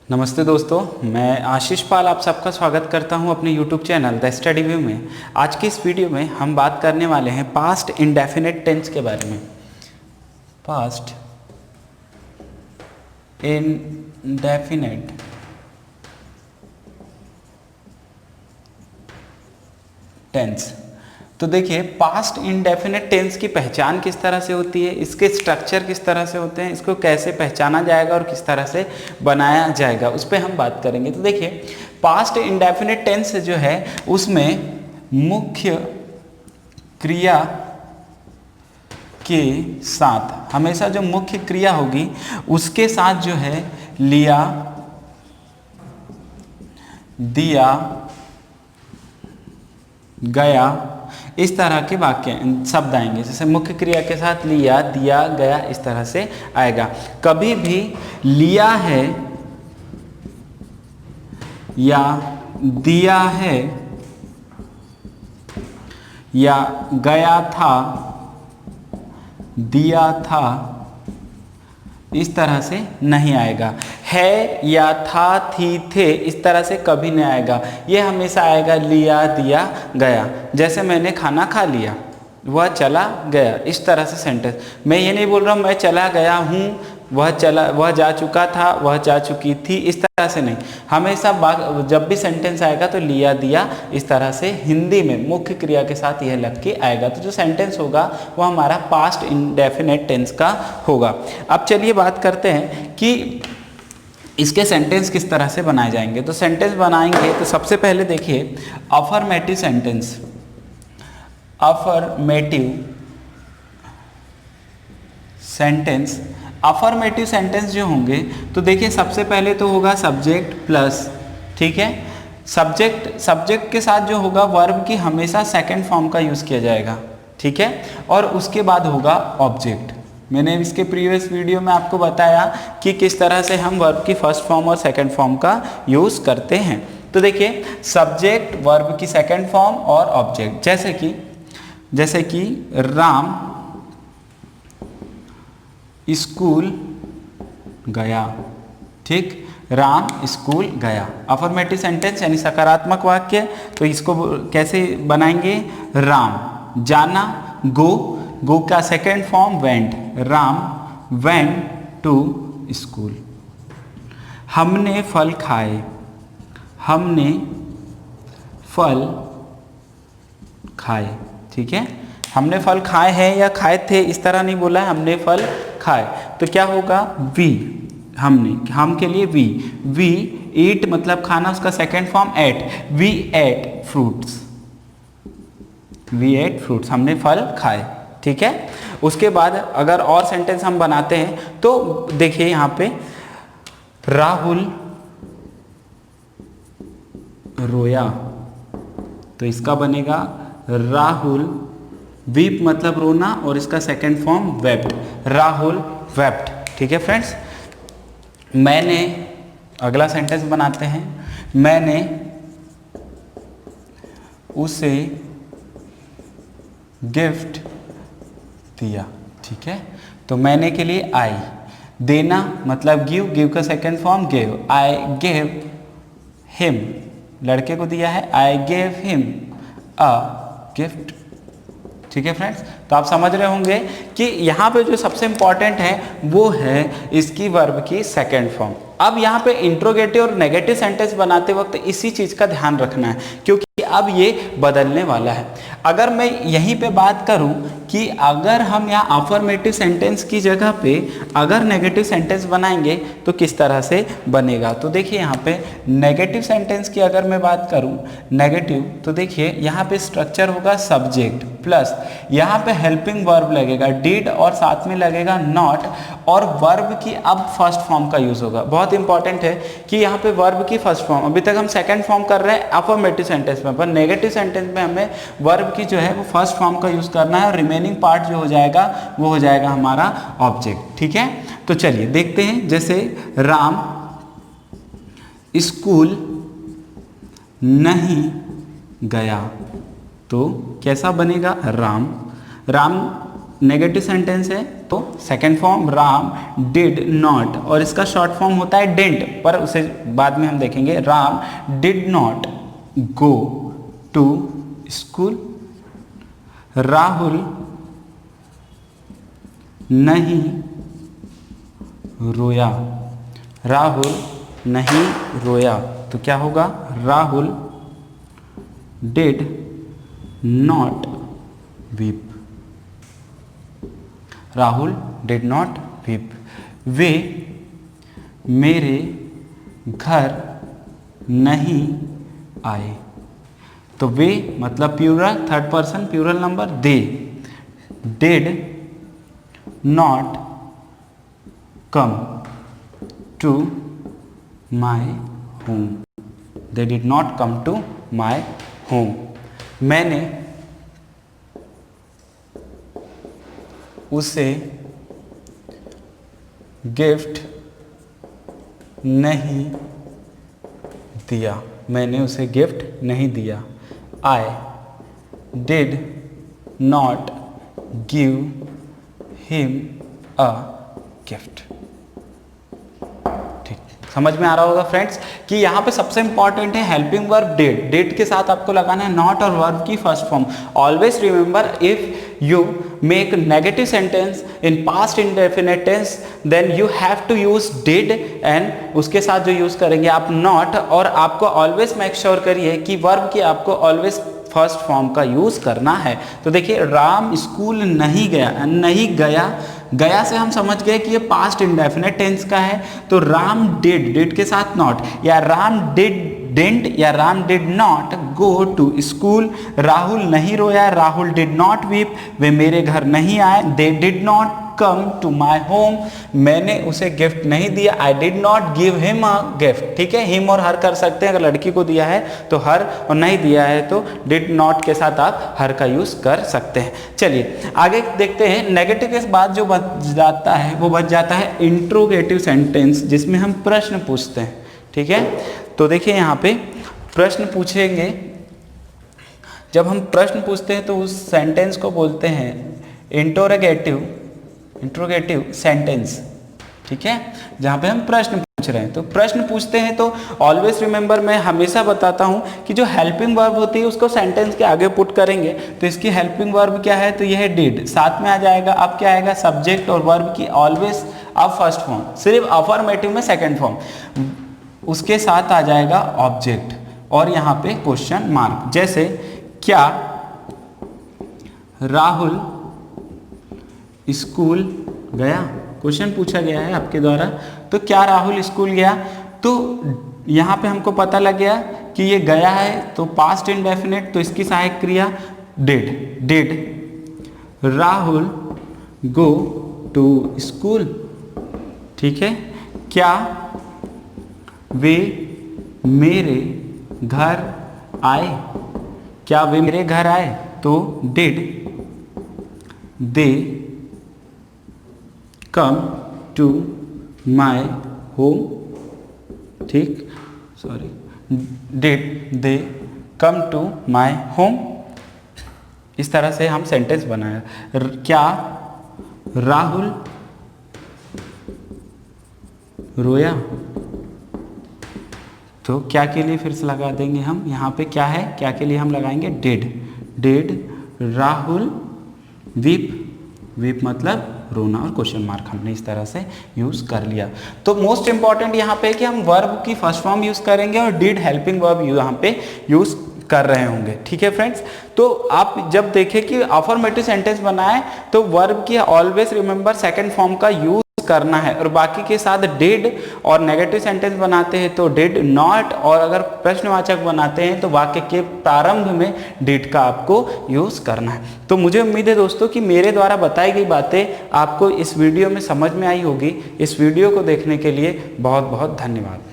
नमस्ते दोस्तों, मैं आशीष पाल आप सबका स्वागत करता हूं अपने YouTube channel the study view में। आज की इस वीडियो में हम बात करने वाले हैं पास्ट इंडेफिनिट टेंस के बारे में। Past indefinite tense. तो देखिए, पास्ट इंडेफिनिट टेंस की पहचान किस तरह से होती है, इसके स्ट्रक्चर किस तरह से होते हैं, इसको कैसे पहचाना जाएगा और किस तरह से बनाया जाएगा, उस पर हम बात करेंगे। तो देखिए, पास्ट इंडेफिनिट टेंस जो है उसमें मुख्य क्रिया के साथ हमेशा जो मुख्य क्रिया होगी उसके साथ जो है लिया, दिया, गया, इस तरह के वाक्य शब्द आएंगे। जैसे मुख्य क्रिया के साथ लिया, दिया, गया, इस तरह से आएगा। कभी भी लिया है या दिया है या गया था, दिया था, इस तरह से नहीं आएगा। है या था, थी, थे, इस तरह से कभी नहीं आएगा। ये हमेशा आएगा लिया, दिया, गया। जैसे मैंने खाना खा लिया, वह चला गया, इस तरह से सेंटेंस। मैं ये नहीं बोल रहा हूँ मैं चला गया हूँ, वह जा चुका था, वह जा चुकी थी, इस तरह से नहीं। हमेशा जब भी सेंटेंस आएगा तो लिया, दिया, इस तरह से हिंदी में मुख्य क्रिया के साथ यह लग के आएगा। तो जो सेंटेंस होगा वो हमारा पास्ट इंडेफिनिट टेंस का होगा। अब चलिए बात करते हैं कि इसके सेंटेंस किस तरह से बनाए जाएंगे। तो सेंटेंस बनाएंगे तो सबसे पहले देखिए affirmative sentence. Affirmative sentence, affirmative sentence जो होंगे तो देखिए सबसे पहले तो होगा सब्जेक्ट प्लस, ठीक है। सब्जेक्ट के साथ जो होगा वर्ब की हमेशा सेकंड फॉर्म का यूज किया जाएगा, ठीक है। और उसके बाद होगा ऑब्जेक्ट। मैंने इसके प्रीवियस वीडियो में आपको बताया कि किस तरह से हम वर्ब की फर्स्ट फॉर्म और सेकंड फॉर्म का यूज करते हैं। तो देखिए सब्जेक्ट, वर्ब की सेकंड फॉर्म और ऑब्जेक्ट। जैसे कि राम स्कूल गया, ठीक। राम स्कूल गया, अफर्मेटिव सेंटेंस यानी सकारात्मक वाक्य। तो इसको कैसे बनाएंगे? राम जाना, गो का second form went, Ram went to school. हमने फल खाए, हमने फल खाए, ठीक है। हमने फल खाए हैं या खाए थे इस तरह नहीं बोला है, हमने फल खाए। तो क्या होगा? वी, हमने, हम के लिए वी ईट मतलब खाना, उसका second form ate, we ate fruits, we ate fruits, हमने फल खाए, ठीक है। उसके बाद अगर और सेंटेंस हम बनाते हैं तो देखिए यहाँ पे राहुल रोया, तो इसका बनेगा राहुल, वीप मतलब रोना और इसका second form wept, Rahul wept, ठीक है फ्रेंड्स। मैंने, अगला सेंटेंस बनाते हैं, मैंने उसे गिफ्ट दिया, ठीक है। तो मैंने के लिए आई, देना मतलब गिव का second form give, I give him, लड़के को दिया है, I give him a gift, ठीक है फ्रेंड्स। तो आप समझ रहे होंगे कि यहाँ पे जो सबसे इंपॉर्टेंट है वो है इसकी वर्ब की सेकंड फॉर्म। अब यहाँ पे इंट्रोगेटिव और नेगेटिव सेंटेंस बनाते वक्त इसी चीज का ध्यान रखना है, क्योंकि अब ये बदलने वाला है। अगर मैं यहीं पे बात करूं कि अगर हम यहाँ अफर्मेटिव सेंटेंस की जगह पे अगर नेगेटिव सेंटेंस बनाएंगे तो किस तरह से बनेगा। तो देखिए यहाँ पे नेगेटिव सेंटेंस की अगर मैं बात करूं, नेगेटिव, तो देखिए यहाँ पे स्ट्रक्चर होगा सब्जेक्ट प्लस, यहाँ पे हेल्पिंग वर्ब लगेगा डिड और साथ में लगेगा नॉट, और वर्ब की अब फर्स्ट फॉर्म का यूज होगा। बहुत इंपॉर्टेंट है कि यहाँ पे वर्ब की फर्स्ट फॉर्म, अभी तक हम सेकंड फॉर्म कर रहे हैं अफर्मेटिव सेंटेंस में, पर नेगेटिव सेंटेंस में हमें वर्ब की जो है वो फर्स्ट फॉर्म का यूज करना है और रिमेनिंग पार्ट जो हो जाएगा वो हो जाएगा हमारा ऑब्जेक्ट, ठीक है। तो चलिए देखते हैं, जैसे राम स्कूल नहीं गया, तो कैसा बनेगा? राम नेगेटिव सेंटेंस है तो second form Ram did not, और इसका शॉर्ट फॉर्म होता है डिडंट, पर उसे बाद में हम देखेंगे। Ram did not go to school, Rahul नहीं रोया, राहुल नहीं रोया, तो क्या होगा? Rahul did not weep, Rahul did not weep. वे मेरे घर नहीं आए, तो वे मतलब plural, third person plural number. They did not come to my home, they did not come to my home. मैंने उसे गिफ्ट नहीं दिया, मैंने उसे गिफ्ट नहीं दिया। I did not give him a gift. ठीक, समझ में आ रहा होगा फ्रेंड्स कि यहाँ पे सबसे इंपॉर्टेंट है हेल्पिंग वर्ब डिड। डिड के साथ आपको लगाना है नॉट और वर्ब की first form. Always remember if you make negative sentence in past indefinite tense then you have to use did, and उसके साथ जो यूज करेंगे आप नॉट, और आपको ऑलवेज मेक श्योर करिए कि वर्ब की आपको ऑलवेज फर्स्ट फॉर्म का यूज करना है। तो देखिए राम स्कूल नहीं गया, नहीं गया, गया से हम समझ गए कि ये पास्ट इंडेफिनिट टेंस का है, तो राम डिड, डिड के साथ नॉट, या राम डिडंट या Ram did not go to school, Rahul नहीं रोया, राहुल डिड नॉट वीप, वे मेरे घर नहीं आए, they did not come to my home, मैंने उसे गिफ्ट नहीं दिया, I did not give him a gift. ठीक है, हिम और हर कर सकते हैं, अगर लड़की को दिया है तो हर, और नहीं दिया है तो डिड नॉट के साथ आप हर का यूज कर सकते हैं। चलिए आगे देखते हैं। नेगेटिव के बाद जो बच जाता है वो बच जाता है इंट्रोगेटिव सेंटेंस, जिसमें हम प्रश्न पूछते हैं। ठीक है, तो देखिए यहाँ पे प्रश्न पूछेंगे, जब हम प्रश्न पूछते हैं तो उस सेंटेंस को बोलते हैं इंट्रोगेटिव सेंटेंस। ठीक है, जहाँ पे हम प्रश्न पूछ रहे हैं, तो प्रश्न पूछते हैं तो ऑलवेज रिमेंबर, मैं हमेशा बताता हूँ कि जो हेल्पिंग वर्ब होती है उसको सेंटेंस के आगे पुट करेंगे, तो इसकी हेल्पिंग वर्ब क्या है? तो यह है डिड, साथ में आ जाएगा, अब क्या आएगा? सब्जेक्ट और वर्ब की ऑलवेज अब फर्स्ट फॉर्म, सिर्फ अफर्मेटिव में सेकेंड फॉर्म, उसके साथ आ जाएगा ऑब्जेक्ट, और यहाँ पे क्वेश्चन मार्क। जैसे क्या राहुल स्कूल गया? क्वेश्चन पूछा गया है आपके द्वारा, तो क्या राहुल स्कूल गया? तो यहाँ पे हमको पता लग गया कि ये गया है, तो पास्ट इंडेफिनिट, तो इसकी सहायक क्रिया did, did Rahul go to school. ठीक है, क्या वे मेरे घर आए? क्या वे मेरे घर आए? तो did they come to my home? ठीक, sorry, did they come to my home? इस तरह से हम सेंटेंस बनाया। क्या राहुल रोया? तो क्या के लिए फिर से लगा देंगे हम, यहाँ पे क्या है, क्या के लिए हम लगाएंगे did, did Rahul weep, weep मतलब रोना, और क्वेश्चन मार्क हमने इस तरह से यूज कर लिया। तो मोस्ट इंपॉर्टेंट यहाँ पे कि हम वर्ब की फर्स्ट फॉर्म यूज करेंगे और डिड हेल्पिंग वर्ब यहाँ पे यूज कर रहे होंगे। ठीक है फ्रेंड्स, तो आप जब देखें कि अफर्मेटिव सेंटेंस बनाए तो वर्ब की ऑलवेज रिमेंबर सेकंड फॉर्म का यूज करना है, और बाकी के साथ डिड, और नेगेटिव सेंटेंस बनाते हैं तो डिड नॉट, और अगर प्रश्नवाचक बनाते हैं तो वाक्य के प्रारंभ में डिड का आपको यूज करना है। तो मुझे उम्मीद है दोस्तों कि मेरे द्वारा बताई गई बातें आपको इस वीडियो में समझ में आई होगी। इस वीडियो को देखने के लिए बहुत बहुत धन्यवाद।